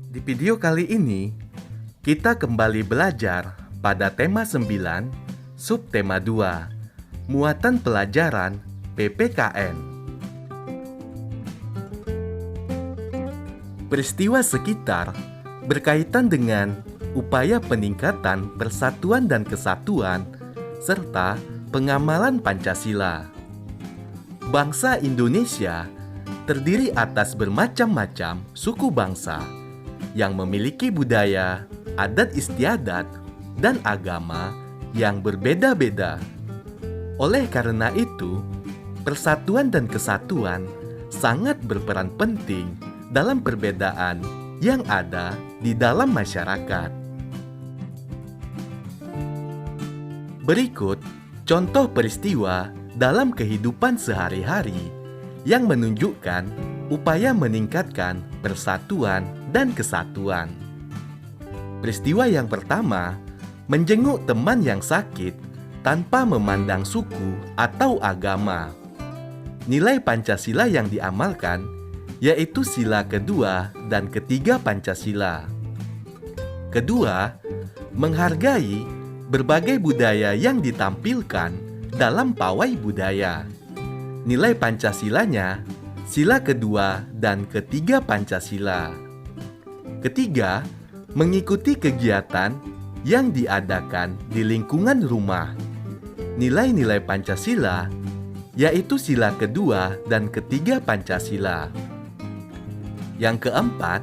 Di video kali ini, kita kembali belajar pada tema 9, subtema 2, muatan pelajaran PPKN. Peristiwa sekitar berkaitan dengan upaya peningkatan persatuan dan kesatuan serta pengamalan Pancasila. Bangsa Indonesia terdiri atas bermacam-macam suku bangsa yang memiliki budaya, adat istiadat, dan agama yang berbeda-beda. Oleh karena itu, persatuan dan kesatuan sangat berperan penting dalam perbedaan yang ada di dalam masyarakat. Berikut contoh peristiwa dalam kehidupan sehari-hari yang menunjukkan upaya meningkatkan persatuan dan kesatuan. Peristiwa yang pertama, menjenguk teman yang sakit tanpa memandang suku atau agama. Nilai Pancasila yang diamalkan yaitu sila kedua dan ketiga Pancasila. Kedua, menghargai berbagai budaya yang ditampilkan dalam pawai budaya. Nilai Pancasilanya sila kedua dan ketiga Pancasila. Ketiga, mengikuti kegiatan yang diadakan di lingkungan rumah. Nilai-nilai Pancasila yaitu sila kedua dan ketiga Pancasila. Yang keempat,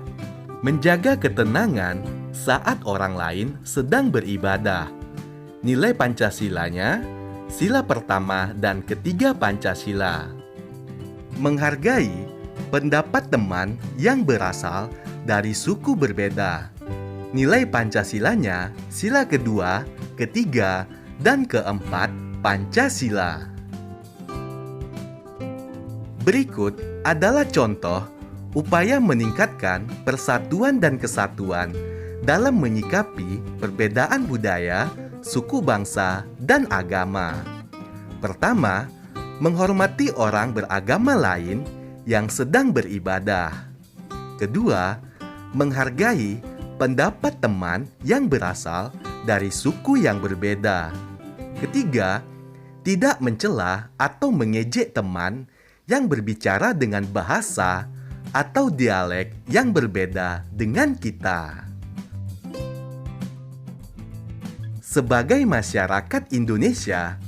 menjaga ketenangan saat orang lain sedang beribadah. Nilai Pancasilanya sila pertama dan ketiga Pancasila. Menghargai pendapat teman yang berasal dari suku berbeda. Nilai Pancasilanya sila kedua, ketiga, dan keempat Pancasila. Berikut adalah contoh upaya meningkatkan persatuan dan kesatuan dalam menyikapi perbedaan budaya, suku bangsa, dan agama. Pertama, menghormati orang beragama lain yang sedang beribadah. Kedua, menghargai pendapat teman yang berasal dari suku yang berbeda. Ketiga, tidak mencela atau mengejek teman yang berbicara dengan bahasa atau dialek yang berbeda dengan kita. Sebagai masyarakat Indonesia,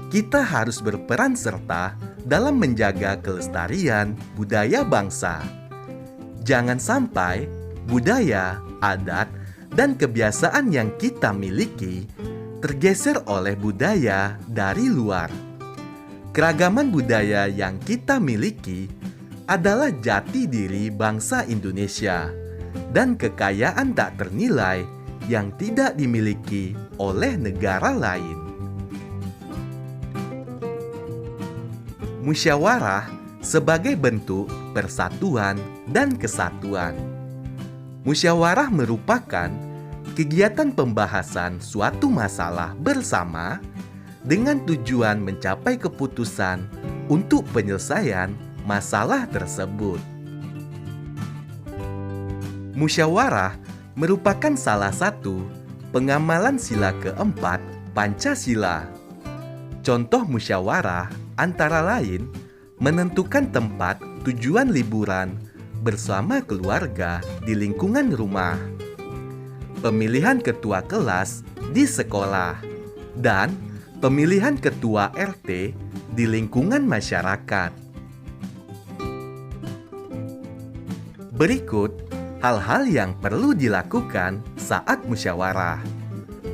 kita harus berperan serta dalam menjaga kelestarian budaya bangsa. Jangan sampai budaya, adat, dan kebiasaan yang kita miliki tergeser oleh budaya dari luar. Keragaman budaya yang kita miliki adalah jati diri bangsa Indonesia dan kekayaan tak ternilai yang tidak dimiliki oleh negara lain. Musyawarah sebagai bentuk persatuan dan kesatuan. Musyawarah merupakan kegiatan pembahasan suatu masalah bersama dengan tujuan mencapai keputusan untuk penyelesaian masalah tersebut. Musyawarah merupakan salah satu pengamalan sila keempat Pancasila. Contoh musyawarah antara lain menentukan tempat tujuan liburan bersama keluarga di lingkungan rumah, pemilihan ketua kelas di sekolah, dan pemilihan ketua RT di lingkungan masyarakat. Berikut hal-hal yang perlu dilakukan saat musyawarah.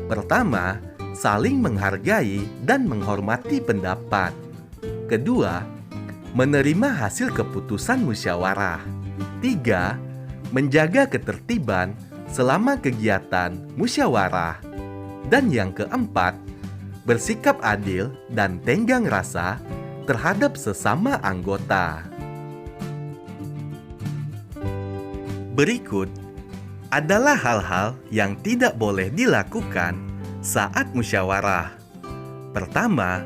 Pertama, saling menghargai dan menghormati pendapat. Kedua, menerima hasil keputusan musyawarah. Tiga, menjaga ketertiban selama kegiatan musyawarah. Dan yang keempat, bersikap adil dan tenggang rasa terhadap sesama anggota. Berikut adalah hal-hal yang tidak boleh dilakukan saat musyawarah. Pertama,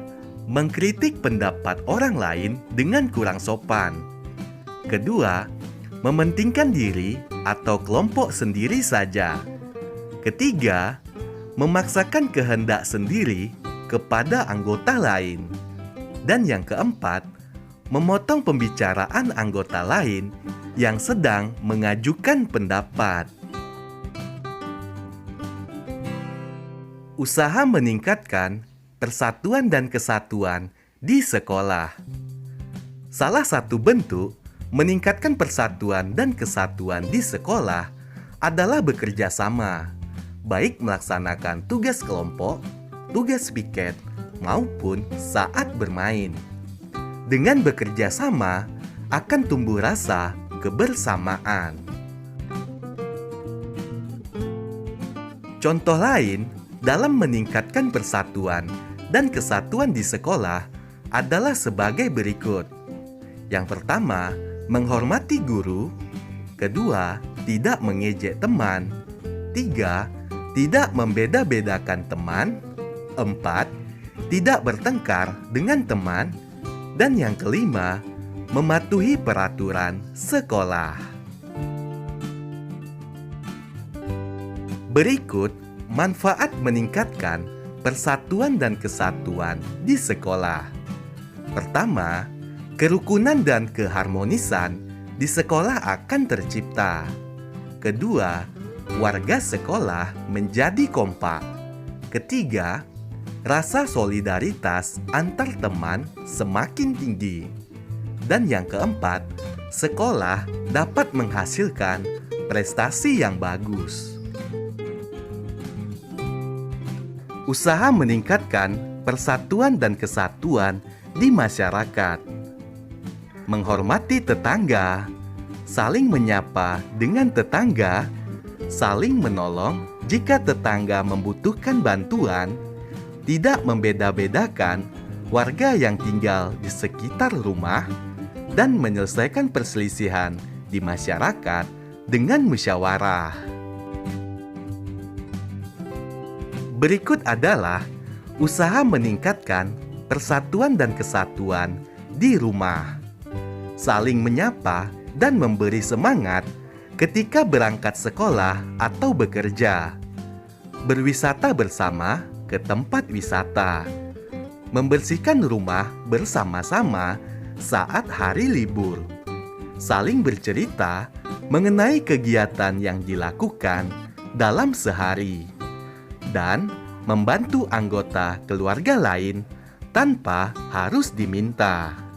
mengkritik pendapat orang lain dengan kurang sopan. Kedua, mementingkan diri atau kelompok sendiri saja. Ketiga, memaksakan kehendak sendiri kepada anggota lain. Dan yang keempat, memotong pembicaraan anggota lain yang sedang mengajukan pendapat. Usaha meningkatkan persatuan dan kesatuan di sekolah. Salah satu bentuk meningkatkan persatuan dan kesatuan di sekolah adalah bekerja sama, baik melaksanakan tugas kelompok, tugas piket, maupun saat bermain. Dengan bekerja sama, akan tumbuh rasa kebersamaan. Contoh lain dalam meningkatkan persatuan dan kesatuan di sekolah adalah sebagai berikut. Yang pertama, menghormati guru. Kedua, tidak mengejek teman. Tiga, tidak membeda-bedakan teman. Empat, tidak bertengkar dengan teman. Dan yang kelima, mematuhi peraturan sekolah. Berikut manfaat meningkatkan persatuan dan kesatuan di sekolah. Pertama, kerukunan dan keharmonisan di sekolah akan tercipta. Kedua, warga sekolah menjadi kompak. Ketiga, rasa solidaritas antar teman semakin tinggi. Dan yang keempat, sekolah dapat menghasilkan prestasi yang bagus. Usaha meningkatkan persatuan dan kesatuan di masyarakat. Menghormati tetangga, saling menyapa dengan tetangga, saling menolong jika tetangga membutuhkan bantuan, tidak membeda-bedakan warga yang tinggal di sekitar rumah, dan menyelesaikan perselisihan di masyarakat dengan musyawarah. Berikut adalah usaha meningkatkan persatuan dan kesatuan di rumah. Saling menyapa dan memberi semangat ketika berangkat sekolah atau bekerja. Berwisata bersama ke tempat wisata. Membersihkan rumah bersama-sama saat hari libur. Saling bercerita mengenai kegiatan yang dilakukan dalam sehari. Dan membantu anggota keluarga lain tanpa harus diminta.